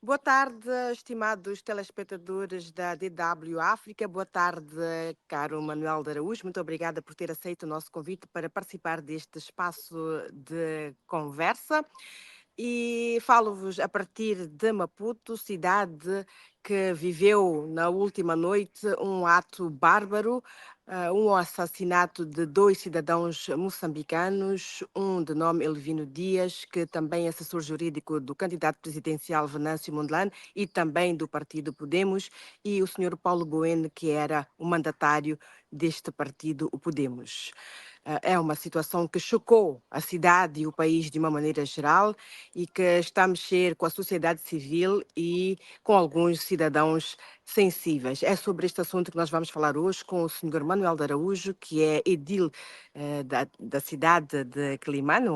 Boa tarde, estimados telespectadores da DW África. Boa tarde, caro Manuel de Araújo. Muito obrigada por ter aceito o nosso convite para participar deste espaço de conversa. E falo-vos a partir de Maputo, cidade que viveu na última noite um ato bárbaro, um assassinato de dois cidadãos moçambicanos, um de nome Elvino Dias, que também é assessor jurídico do candidato presidencial Venâncio Mondlane e também do partido Podemos, e o senhor Paulo Bueno, que era o mandatário deste partido, o Podemos. É uma situação que chocou a cidade e o país de uma maneira geral e que está a mexer com a sociedade civil e com alguns cidadãos sensíveis. É sobre este assunto que nós vamos falar hoje com o senhor Manuel de Araújo, que é edil da cidade de Quelimane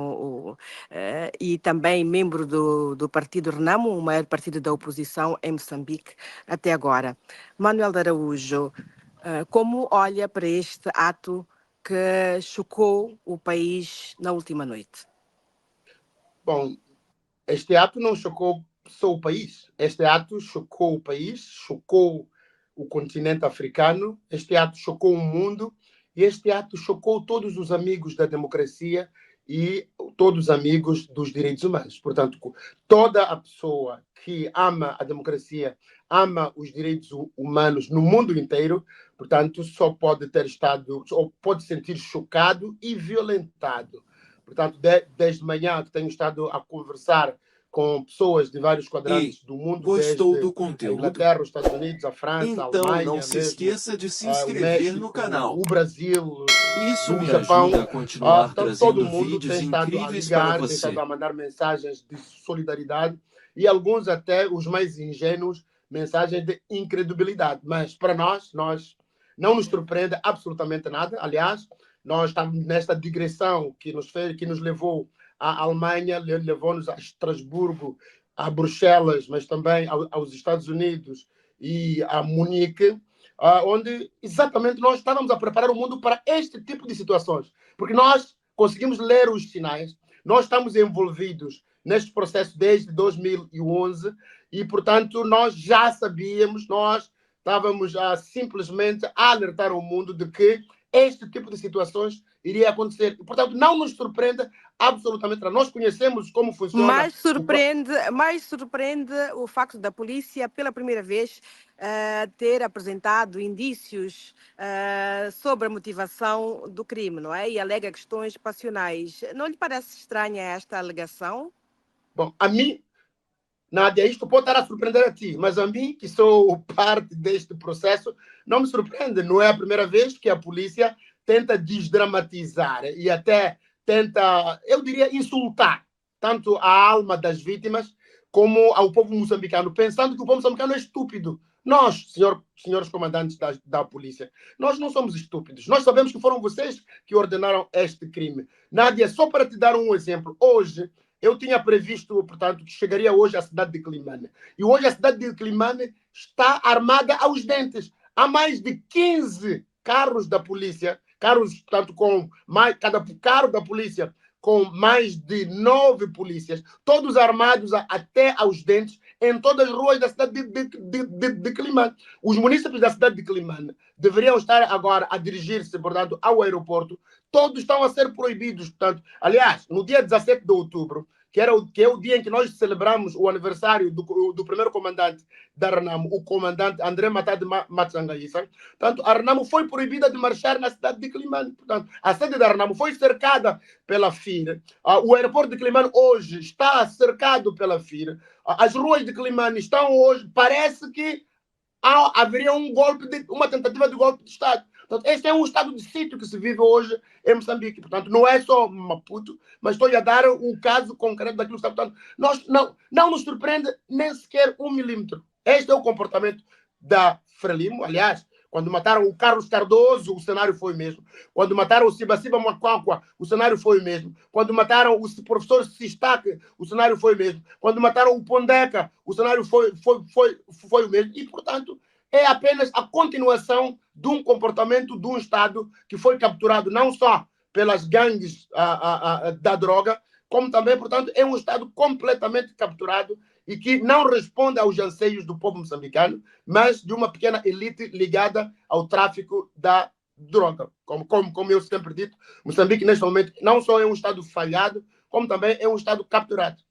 e também membro do partido Renamo, o maior partido da oposição em Moçambique até agora. Manuel de Araújo, como olha para este ato que chocou o país na última noite? Bom, este ato não chocou só o país. Este ato chocou o país, chocou o continente africano, este ato chocou o mundo e este ato chocou todos os amigos da democracia e todos os amigos dos direitos humanos. Portanto, toda a pessoa que ama a democracia, ama os direitos humanos no mundo inteiro, portanto, só pode ter estado, ou pode sentir chocado e violentado. Portanto, desde manhã que tenho estado a conversar com pessoas de vários quadrantes do mundo, Gostou desde do a conteúdo? Inglaterra, os Estados Unidos, a França, a Então não Alemanha se mesmo, esqueça de se o inscrever no México, canal. o Brasil, Isso do me Japão. ajuda a continuar Portanto, todo trazendo mundo vídeos tem estado a incríveis para ligar, tem estado você. a mandar mensagens de solidariedade e alguns até, os mais ingênuos, mensagens de incredulidade. Mas para nós não nos surpreende absolutamente nada. Aliás, nós estamos nesta digressão que nos levou à Alemanha, levou-nos a Estrasburgo, a Bruxelas, mas também aos Estados Unidos e a Munique, onde exatamente nós estávamos a preparar o mundo para este tipo de situações. Porque nós conseguimos ler os sinais, nós estamos envolvidos neste processo desde 2011 e, portanto, nós já sabíamos, nós estávamos simplesmente a alertar o mundo de que este tipo de situações iria acontecer. E, portanto, não nos surpreende absolutamente nada. Nós conhecemos como funciona. Mais surpreende o facto da polícia, pela primeira vez, ter apresentado indícios sobre a motivação do crime, não é? E alega questões passionais. Não lhe parece estranha esta alegação? Bom, a mim, Nádia, isto pode estar a surpreender a ti, mas a mim, que sou parte deste processo, não me surpreende. Não é a primeira vez que a polícia tenta desdramatizar e até tenta, eu diria, insultar tanto a alma das vítimas como ao povo moçambicano, pensando que o povo moçambicano é estúpido. Nós, senhores comandantes da polícia, nós não somos estúpidos. Nós sabemos que foram vocês que ordenaram este crime. Nádia, só para te dar um exemplo, hoje eu tinha previsto, portanto, que chegaria hoje à cidade de Quelimane. E hoje a cidade de Quelimane está armada aos dentes. Há mais de 15 carros da polícia, carros, portanto, cada carro da polícia com mais de 9 polícias, todos armados até aos dentes, em todas as ruas da cidade de Quelimane. Os munícipes da cidade de Quelimane deveriam estar agora a dirigir-se, portanto, ao aeroporto. Todos estão a ser proibidos. Portanto, aliás, no dia 17 de outubro, que é o dia em que nós celebramos o aniversário do primeiro comandante da Renamo, o comandante André Matade Matsangaísa. Portanto, a Renamo foi proibida de marchar na cidade de Quelimane. Portanto, a sede da Renamo foi cercada pela FIR. O aeroporto de Quelimane hoje está cercado pela FIR. As ruas de Quelimane estão hoje, parece que haveria uma tentativa de golpe de Estado. Portanto, este é um estado de sítio que se vive hoje em Moçambique. Portanto, não é só Maputo, mas estou a dar o caso concreto daquilo que está. Portanto, nós não nos surpreende nem sequer 1 milímetro. Este é o comportamento da Frelimo. Aliás, quando mataram o Carlos Cardoso, o cenário foi o mesmo. Quando mataram o Sibasiba Makwakwa, o cenário foi o mesmo. Quando mataram o professor Sistaque, o cenário foi o mesmo. Quando mataram o Pondeca, o cenário foi o mesmo. E, portanto, é apenas a continuação de um comportamento de um Estado que foi capturado não só pelas gangues da droga, como também, portanto, é um Estado completamente capturado e que não responde aos anseios do povo moçambicano, mas de uma pequena elite ligada ao tráfico da droga. Como eu sempre dito, Moçambique, neste momento, não só é um Estado falhado, como também é um Estado capturado.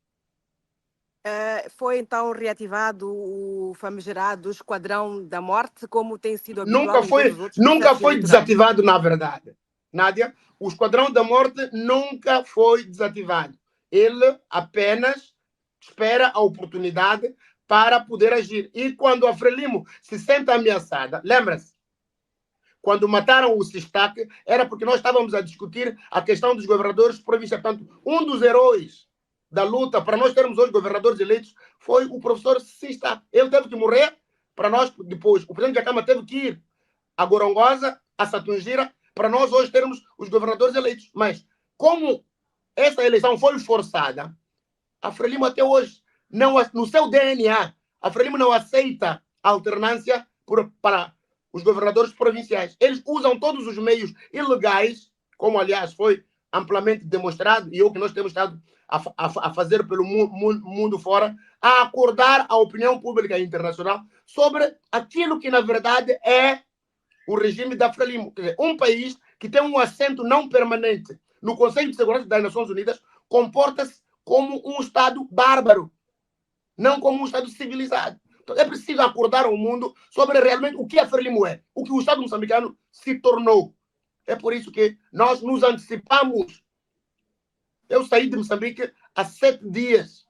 Foi então reativado o famigerado Esquadrão da Morte, como tem sido Nunca habitual em todos foi, os outros nunca processos foi eleitorais. desativado, na verdade. Nádia, o Esquadrão da Morte nunca foi desativado. Ele apenas espera a oportunidade para poder agir. E quando a Frelimo se sente ameaçada, lembra-se, quando mataram o Sistaque, era porque nós estávamos a discutir a questão dos governadores provinciais. Portanto, um dos heróis da luta para nós termos hoje governadores eleitos foi o professor Sistaque. Ele teve que morrer para nós depois. O presidente da Câmara teve que ir a Gorongosa, a Satungira, para nós hoje termos os governadores eleitos. Mas, como essa eleição foi forçada, a Frelimo até hoje, não, no seu DNA, a Frelimo não aceita a alternância para os governadores provinciais. Eles usam todos os meios ilegais, como aliás foi amplamente demonstrado, e é o que nós temos estado a fazer pelo mundo fora, a acordar a opinião pública internacional sobre aquilo que, na verdade, é o regime da Frelimo. Quer dizer, um país que tem um assento não permanente no Conselho de Segurança das Nações Unidas comporta-se como um Estado bárbaro, não como um Estado civilizado. Então, é preciso acordar ao mundo sobre realmente o que a Frelimo é, o que o Estado moçambicano se tornou. É por isso que nós nos antecipamos. Eu saí de Moçambique há 7 dias,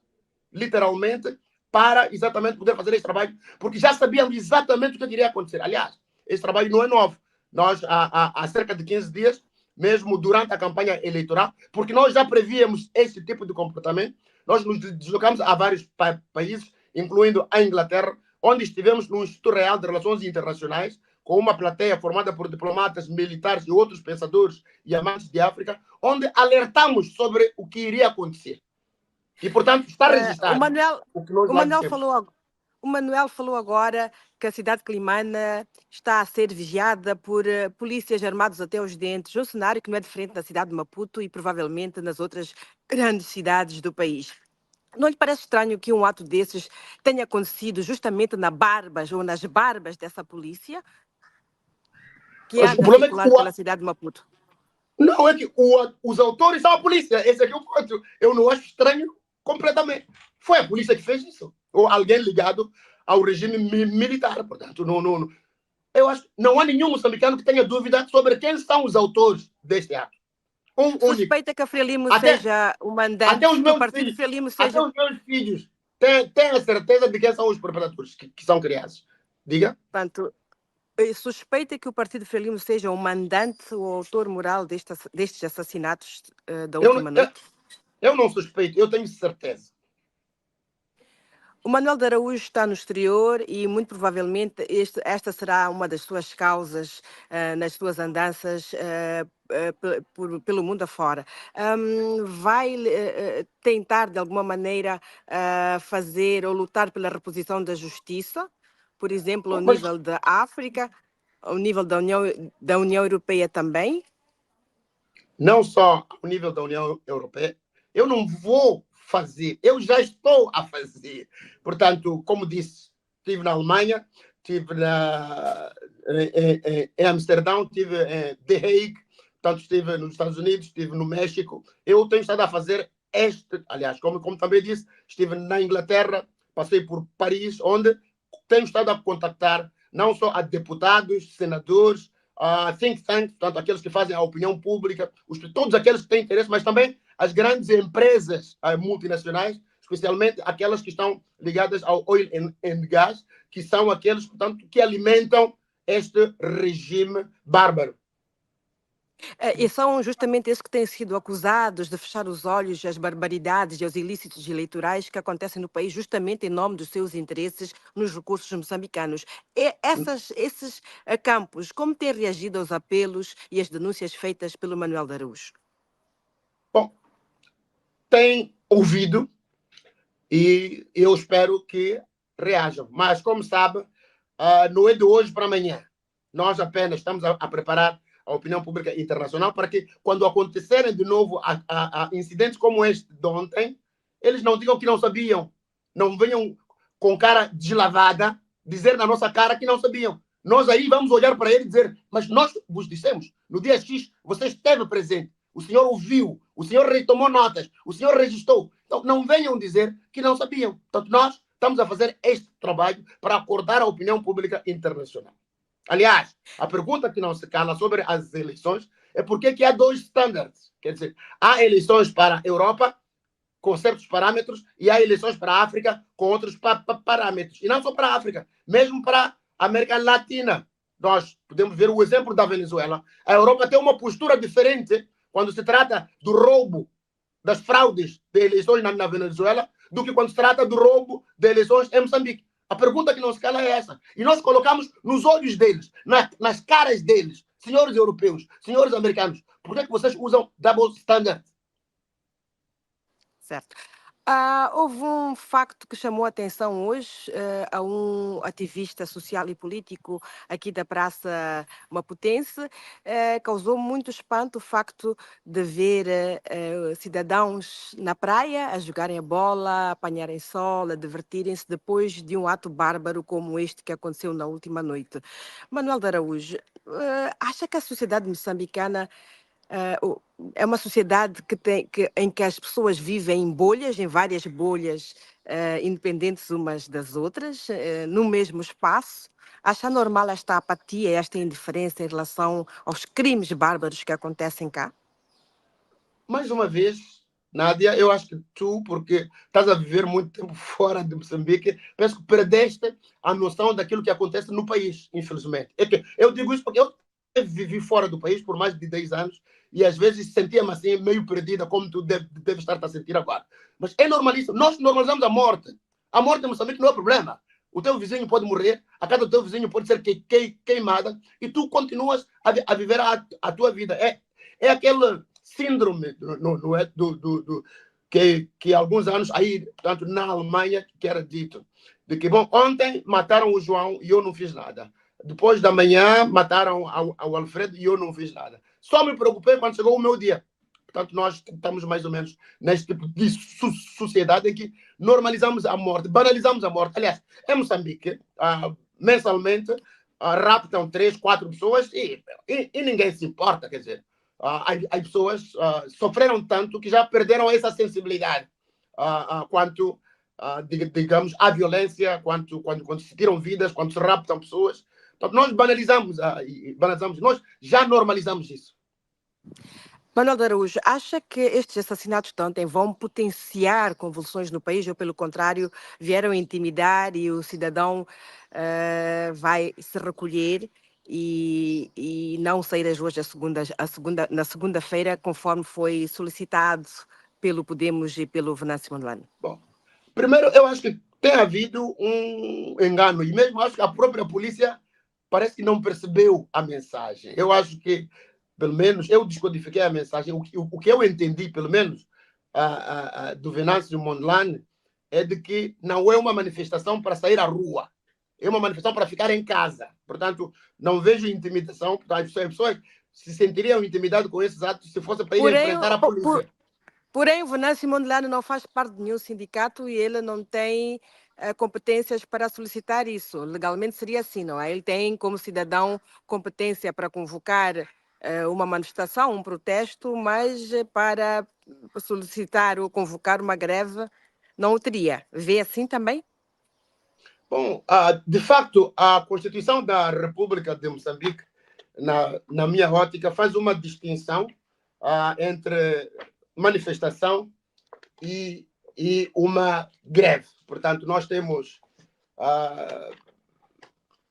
literalmente, para exatamente poder fazer esse trabalho, porque já sabíamos exatamente o que iria acontecer. Aliás, esse trabalho não é novo. Nós, há cerca de 15 dias, mesmo durante a campanha eleitoral, porque nós já prevíamos esse tipo de comportamento, nós nos deslocamos a vários países, incluindo a Inglaterra, onde estivemos no Instituto Real de Relações Internacionais, com uma plateia formada por diplomatas, militares e outros pensadores e amantes de África, onde alertamos sobre o que iria acontecer. E, portanto, está registrado o que nós lá dissemos. O Manuel falou agora que a cidade de Climana está a ser vigiada por polícias armados até os dentes, um cenário que não é diferente na cidade de Maputo e provavelmente nas outras grandes cidades do país. Não lhe parece estranho que um ato desses tenha acontecido justamente nas barbas dessa polícia que anda a circular pela cidade de Maputo? Não, é que os autores são a polícia. Esse aqui é o ponto. Eu não acho estranho completamente. Foi a polícia que fez isso. Ou alguém ligado ao regime militar. Portanto, não. Eu acho que não há nenhum moçambicano que tenha dúvida sobre quem são os autores deste ato. Suspeita que a Frelimo seja o mandante, até os que meus o partido filhos, Frelimo seja... Até os meus filhos têm a certeza de quem são os perpetradores que são crianças. Diga. Portanto, suspeita que o partido Frelimo seja o mandante ou autor moral destes assassinatos da última noite? Eu não suspeito, eu tenho certeza. O Manuel de Araújo está no exterior e, muito provavelmente, esta será uma das suas causas nas suas andanças pelo mundo afora. Vai tentar, de alguma maneira, fazer ou lutar pela reposição da justiça, por exemplo, ao nível da África, ao nível da União Europeia também? Não só ao nível da União Europeia. Eu não vou fazer, eu já estou a fazer. Portanto, como disse, estive na Alemanha, estive em Amsterdão, estive em The Hague, portanto, estive nos Estados Unidos, estive no México. Eu tenho estado a fazer aliás, como também disse, estive na Inglaterra, passei por Paris, onde tenho estado a contactar não só a deputados, senadores, think tanks, portanto, aqueles que fazem a opinião pública, todos aqueles que têm interesse, mas também as grandes empresas multinacionais, especialmente aquelas que estão ligadas ao oil and gas, que são aqueles, portanto, que alimentam este regime bárbaro. E são justamente esses que têm sido acusados de fechar os olhos às barbaridades e aos ilícitos eleitorais que acontecem no país justamente em nome dos seus interesses nos recursos moçambicanos. Esses campos, como têm reagido aos apelos e às denúncias feitas pelo Manuel de Araújo? Bom, tem ouvido e eu espero que reajam. Mas, como sabe, não é de hoje para amanhã. Nós apenas estamos a preparar a opinião pública internacional para que, quando acontecerem de novo incidentes como este de ontem, eles não digam que não sabiam Não venham com cara deslavada dizer na nossa cara que não sabiam. Nós aí vamos olhar para ele e dizer, mas nós vos dissemos, no dia X, você esteve presente, o senhor ouviu, o senhor retomou notas, o senhor registrou. Então, não venham dizer que não sabiam. Portanto, nós estamos a fazer este trabalho para acordar a opinião pública internacional. Aliás, a pergunta que não se cala sobre as eleições é por que há dois standards. Quer dizer, há eleições para a Europa com certos parâmetros e há eleições para a África com outros parâmetros. E não só para a África, mesmo para a América Latina. Nós podemos ver o exemplo da Venezuela. A Europa tem uma postura diferente quando se trata do roubo, das fraudes de eleições na Venezuela, do que quando se trata do roubo de eleições em Moçambique. A pergunta que não se cala é essa. E nós colocamos nos olhos deles, nas caras deles, senhores europeus, senhores americanos, por que vocês usam double standard? Certo. Houve um facto que chamou a atenção hoje a um ativista social e político aqui da Praça Maputense. Causou muito espanto o facto de ver cidadãos na praia a jogarem a bola, a apanharem sol, a divertirem-se depois de um ato bárbaro como este que aconteceu na última noite. Manuel de Araújo, acha que a sociedade moçambicana é uma sociedade em que as pessoas vivem em bolhas, em várias bolhas, independentes umas das outras, no mesmo espaço? Acha normal esta apatia, esta indiferença em relação aos crimes bárbaros que acontecem cá? Mais uma vez, Nádia, eu acho que tu, porque estás a viver muito tempo fora de Moçambique, penso que perdeste a noção daquilo que acontece no país, infelizmente. Eu digo isso porque eu vivi fora do país por mais de 10 anos e às vezes sentia-me assim meio perdida, como tu deve estar a sentir agora. Mas é normalíssimo. Nós normalizamos a morte. A morte em Moçambique não é problema. O teu vizinho pode morrer, a casa do teu vizinho pode ser queimada e tu continuas a viver a tua vida. É aquele síndrome que há alguns anos aí, tanto na Alemanha, que era dito, de que, bom, ontem mataram o João e eu não fiz nada. Depois da manhã mataram ao Alfredo e eu não fiz nada. Só me preocupei quando chegou o meu dia. Portanto, nós estamos mais ou menos neste tipo de sociedade em que normalizamos a morte, banalizamos a morte. Aliás, em Moçambique, mensalmente, raptam 3, 4 pessoas e ninguém se importa, quer dizer. As pessoas sofreram tanto que já perderam essa sensibilidade quanto, digamos, à violência, quando se tiram vidas, quando se raptam pessoas. Então, nós banalizamos, nós já normalizamos isso. Manuel de Araújo, acha que estes assassinatos de ontem vão potenciar convulsões no país ou, pelo contrário, vieram intimidar e o cidadão vai se recolher e não sair às ruas na segunda-feira, conforme foi solicitado pelo Podemos e pelo Venâncio Mondlane? Bom, primeiro, eu acho que tem havido um engano e mesmo acho que a própria polícia parece que não percebeu a mensagem. Eu acho que pelo menos eu descodifiquei a mensagem. O que eu entendi, pelo menos, do Venâncio Mondlane, é de que não é uma manifestação para sair à rua, é uma manifestação para ficar em casa. Portanto, não vejo intimidação. Portanto, as pessoas se sentiriam intimidadas com esses atos se fosse para ir enfrentar a polícia. Porém, o Venâncio Mondlane não faz parte de nenhum sindicato e ele não tem competências para solicitar isso. Legalmente seria assim, não é? Ele tem, como cidadão, competência para convocar uma manifestação, um protesto, mas para solicitar ou convocar uma greve não o teria. Vê assim também? Bom, de facto, a Constituição da República de Moçambique, na minha ótica, faz uma distinção entre manifestação e uma greve. Portanto, nós temos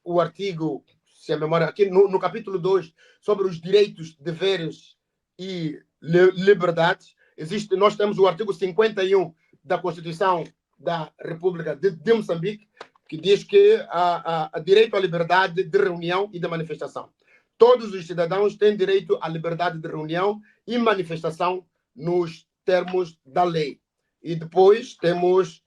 o artigo, se a memória, aqui no capítulo 2, sobre os direitos, deveres e liberdades, nós temos o artigo 51 da Constituição da República de Moçambique, que diz que há direito à liberdade de reunião e de manifestação. Todos os cidadãos têm direito à liberdade de reunião e manifestação nos termos da lei. E depois temos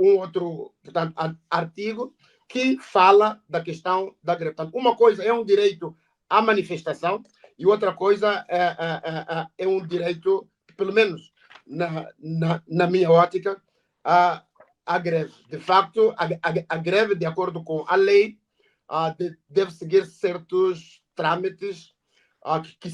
um outro, portanto, artigo que fala da questão da greve. Portanto, uma coisa é um direito à manifestação e outra coisa é um direito, pelo menos na minha ótica, à greve. De facto, a greve, de acordo com a lei, deve seguir certos trâmites que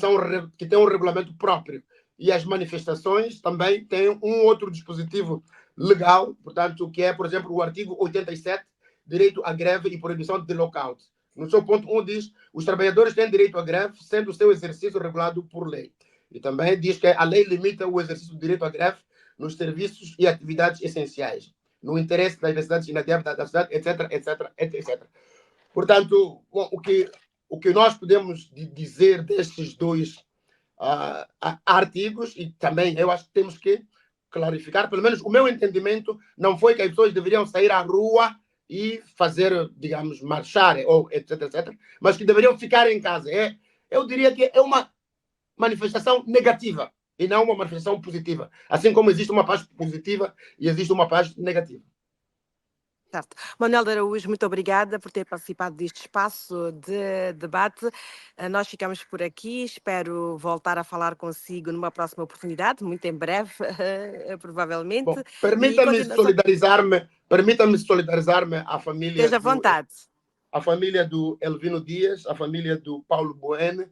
têm um regulamento próprio. E as manifestações também têm um outro dispositivo legal, portanto, que é, por exemplo, o artigo 87, direito à greve e proibição de lockout. No seu ponto 1 diz, os trabalhadores têm direito à greve, sendo o seu exercício regulado por lei. E também diz que a lei limita o exercício do direito à greve nos serviços e atividades essenciais, no interesse das necessidades inadequadas da cidade, etc, etc, etc. Portanto, bom, o que nós podemos dizer destes dois artigos, e também eu acho que temos que clarificar, pelo menos o meu entendimento não foi que as pessoas deveriam sair à rua e fazer, digamos, marchar, ou etc, etc, mas que deveriam ficar em casa. Eu diria que é uma manifestação negativa e não uma manifestação positiva. Assim como existe uma paz positiva e existe uma paz negativa. Certo. Manuel de Araújo, muito obrigada por ter participado deste espaço de debate. Nós ficamos por aqui. Espero voltar a falar consigo numa próxima oportunidade, muito em breve, provavelmente. Bom, permita-me solidarizar-me Esteja à vontade. À família do Elvino Dias, à família do Paulo Bueno,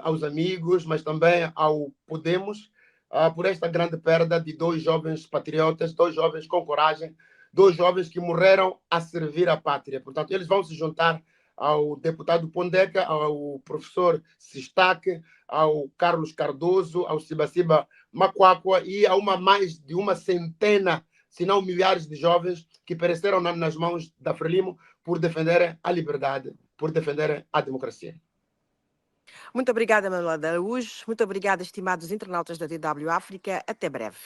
aos amigos, mas também ao Podemos, por esta grande perda de dois jovens patriotas, dois jovens com coragem, dois jovens que morreram a servir a pátria. Portanto, eles vão se juntar ao deputado Pondeca, ao professor Sistaque, ao Carlos Cardoso, ao Sibaciba Macuacua e a mais de uma centena, se não milhares de jovens que pereceram nas mãos da Frelimo por defenderem a liberdade, por defenderem a democracia. Muito obrigada, Manuel de Araújo. Muito obrigada, estimados internautas da DW África. Até breve.